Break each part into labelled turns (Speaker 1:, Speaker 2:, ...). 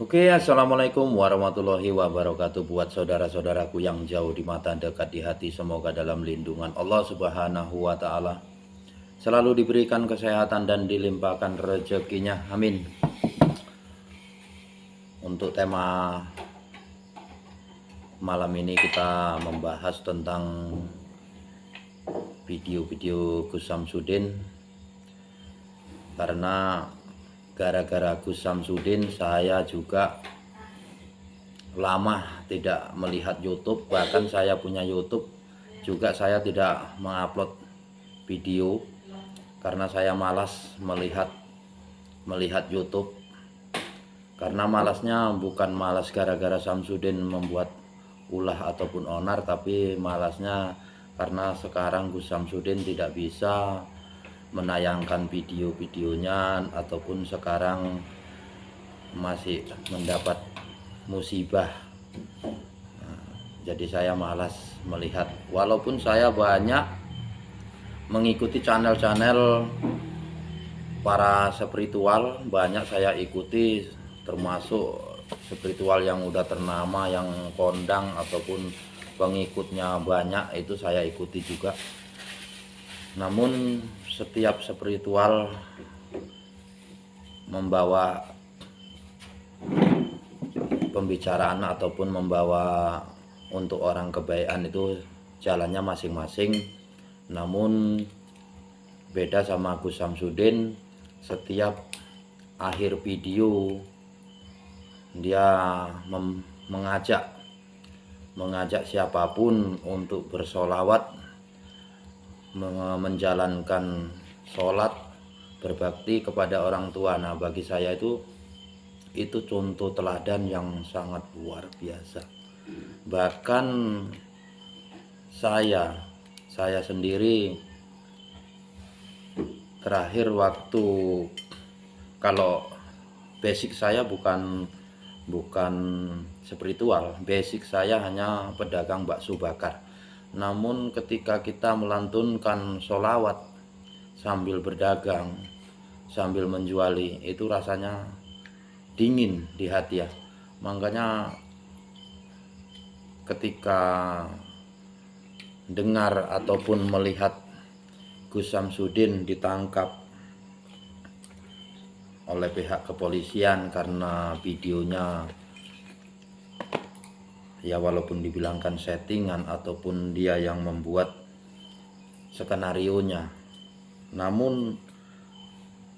Speaker 1: Assalamualaikum warahmatullahi wabarakatuh. Buat saudara-saudaraku yang jauh di mata, dekat di hati, semoga dalam lindungan Allah Subhanahu wa Ta'ala selalu diberikan kesehatan dan dilimpahkan rezekinya. Amin. Untuk tema malam ini kita membahas tentang video-video Gus Samsudin, karena gara-gara Gus Samsudin saya juga lama tidak melihat YouTube. Bahkan saya punya YouTube juga saya tidak mengupload video karena saya malas melihat YouTube. Karena malasnya bukan malas gara-gara Samsudin membuat ulah ataupun onar, tapi malasnya karena sekarang Gus Samsudin tidak bisa menayangkan video-videonya, ataupun sekarang masih mendapat musibah. Jadi saya malas melihat, walaupun saya banyak mengikuti channel-channel para spiritual, banyak saya ikuti, termasuk spiritual yang udah ternama, yang kondang ataupun pengikutnya banyak, itu saya ikuti juga. Namun setiap spiritual membawa pembicaraan ataupun membawa untuk orang kebaikan itu jalannya masing-masing. Namun beda sama Gus Samsudin, setiap akhir video dia mengajak siapapun untuk bersolawat, menjalankan sholat, berbakti kepada orang tua. Nah, bagi saya itu contoh teladan yang sangat luar biasa. Bahkan saya sendiri terakhir waktu, kalau basic saya bukan spiritual, basic saya hanya pedagang bakso bakar. Namun ketika kita melantunkan sholawat sambil berdagang, sambil menjuali, itu rasanya dingin di hati ya. Makanya ketika dengar ataupun melihat Gus Samsudin ditangkap oleh pihak kepolisian karena videonya ya, walaupun dibilangkan settingan ataupun dia yang membuat skenarionya, namun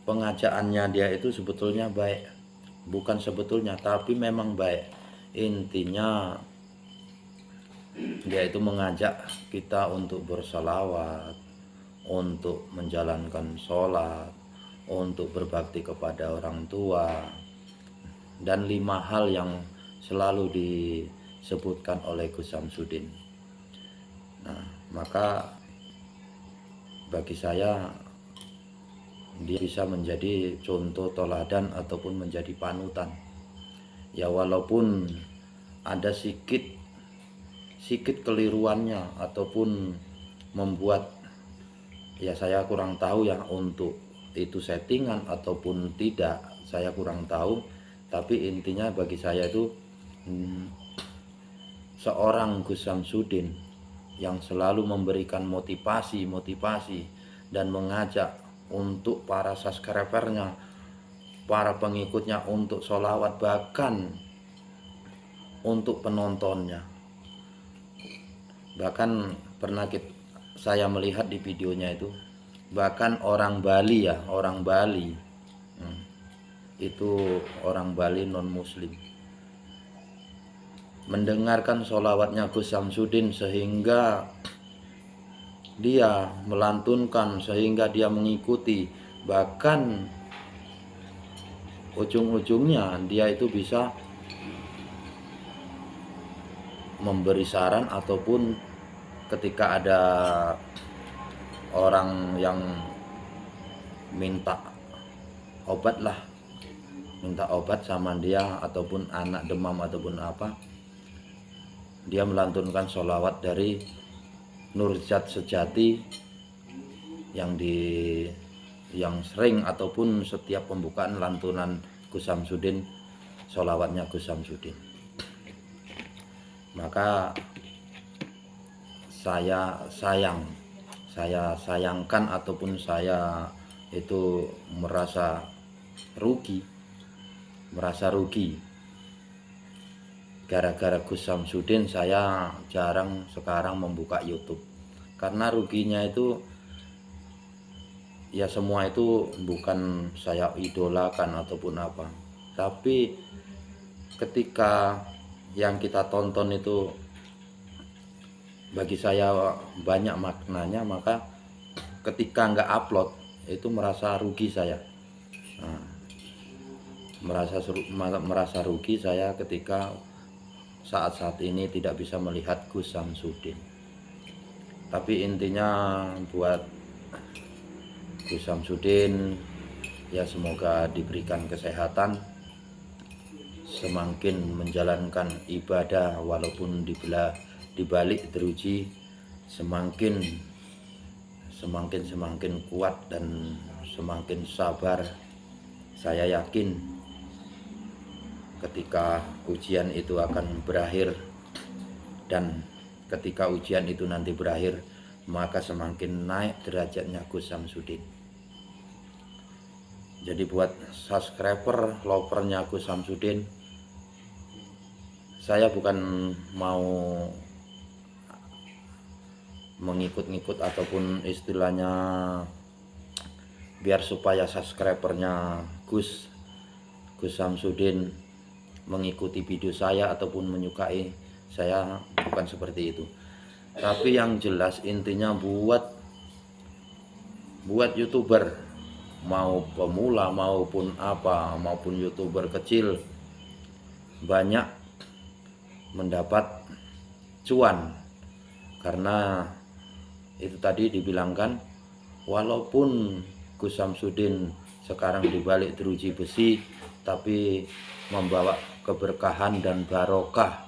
Speaker 1: pengajaannya dia itu sebetulnya baik. Bukan sebetulnya, tapi memang baik. Intinya dia itu mengajak kita untuk bersalawat, untuk menjalankan sholat, untuk berbakti kepada orang tua, dan 5 hal yang selalu disebutkan oleh Gus Samsudin. Nah, maka bagi saya dia bisa menjadi contoh teladan ataupun menjadi panutan. Ya, walaupun ada sedikit keliruannya ataupun membuat, ya saya kurang tahu ya, untuk itu settingan ataupun tidak, saya kurang tahu. Tapi intinya bagi saya itu seorang Gus Samsudin yang selalu memberikan motivasi dan mengajak untuk para subscribernya, para pengikutnya untuk sholawat, bahkan untuk penontonnya. Bahkan pernah saya melihat di videonya itu, bahkan orang Bali itu orang Bali non muslim mendengarkan sholawatnya Gus Samsudin, sehingga dia melantunkan, sehingga dia mengikuti. Bahkan ujung-ujungnya dia itu bisa memberi saran, ataupun ketika ada orang yang minta obat sama dia, ataupun anak demam ataupun apa, dia melantunkan sholawat dari Nurjat Sejati yang sering ataupun setiap pembukaan lantunan Gus Samsudin sholawatnya Gus Samsudin. Maka saya sayangkan ataupun saya itu merasa rugi gara-gara Gus Samsudin saya jarang sekarang membuka YouTube. Karena ruginya itu ya, semua itu bukan saya idolakan ataupun apa, tapi ketika yang kita tonton itu bagi saya banyak maknanya, maka ketika nggak upload itu merasa rugi saya. Nah, merasa rugi saya ketika saat ini tidak bisa melihat Gus Samsudin. Tapi intinya buat Gus Samsudin ya, semoga diberikan kesehatan, semakin menjalankan ibadah walaupun dibalik teruji, semakin kuat dan semakin sabar. Saya yakin ketika ujian itu akan berakhir, dan ketika ujian itu nanti berakhir, maka semakin naik derajatnya Gus Samsudin. Jadi buat subscriber lovernya Gus Samsudin, saya bukan mau mengikut-ngikut ataupun istilahnya biar supaya subscribernya Gus Samsudin mengikuti video saya ataupun menyukai saya, bukan seperti itu. Tapi yang jelas intinya buat YouTuber, mau pemula maupun apa, maupun YouTuber kecil, banyak mendapat cuan. Karena itu tadi dibilangkan, walaupun Gus Samsudin sekarang dibalik teruji besi, tapi membawa keberkahan dan barokah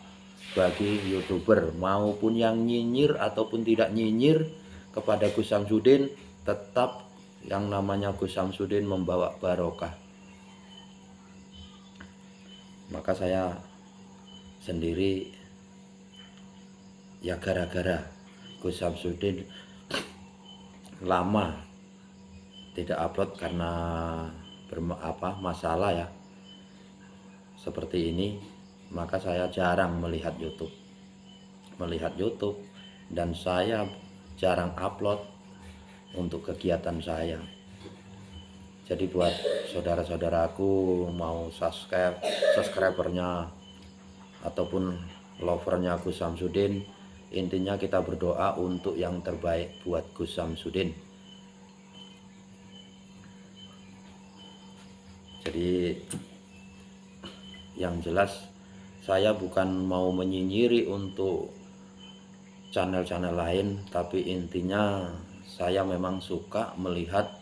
Speaker 1: bagi YouTuber maupun yang nyinyir ataupun tidak nyinyir kepada Gus Samsudin. Tetap yang namanya Gus Samsudin membawa barokah. Maka saya sendiri ya, gara-gara Gus Samsudin lama tidak upload karena masalah ya seperti ini, maka saya jarang melihat YouTube, dan saya jarang upload untuk kegiatan saya. Jadi buat saudara-saudaraku mau subscribernya ataupun lovernya Gus Samsudin, intinya kita berdoa untuk yang terbaik buat Gus Samsudin. Jadi yang jelas saya bukan mau menyinyiri untuk channel-channel lain, tapi intinya saya memang suka melihat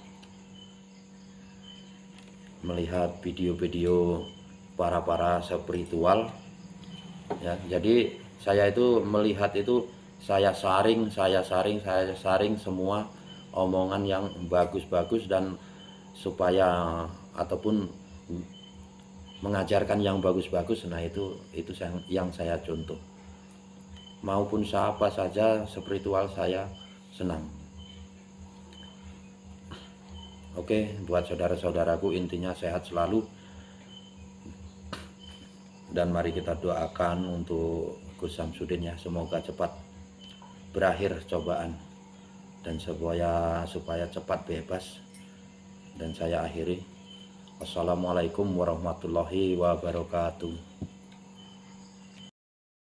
Speaker 1: video-video para spiritual ya. Jadi saya itu melihat itu, saya saring semua omongan yang bagus-bagus, dan supaya ataupun mengajarkan yang bagus-bagus. Nah itu yang saya contoh, maupun siapa saja spiritual saya senang. Oke, buat saudara-saudaraku, intinya sehat selalu, dan mari kita doakan untuk Gus Samsudin ya, semoga cepat berakhir cobaan dan supaya cepat bebas. Dan saya akhiri, wassalamualaikum warahmatullahi wabarakatuh.